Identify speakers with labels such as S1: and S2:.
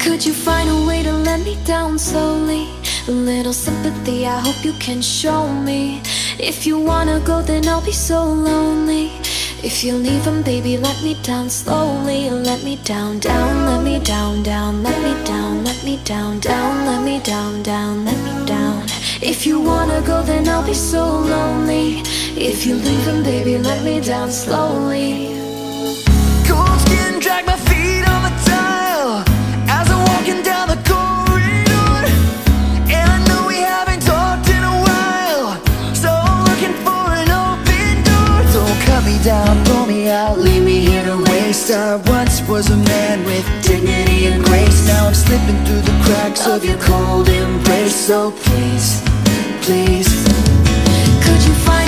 S1: Could you find a way to let me down slowly? A little sympathy, I hope you can show me. If you wanna go, then I'll be so lonely. If you're leaving, baby, let me down slowly. Let me down, down, let me down, down, let me down, let me down, down, let me down, down, let me down. If you wanna go, then I'll be so lonely. If you're leaving, baby, let me down slowly.
S2: Cold skin, drag my feet on the tile as I'm walking down the corridor. And I know we haven't talked in a while, so I'm looking for an open door. Don't cut me down, throw me out, leave me here to waste. I once was a man with dignity and grace. Now I'm slipping through the cracks of your cold embrace. So please, please,
S1: could you find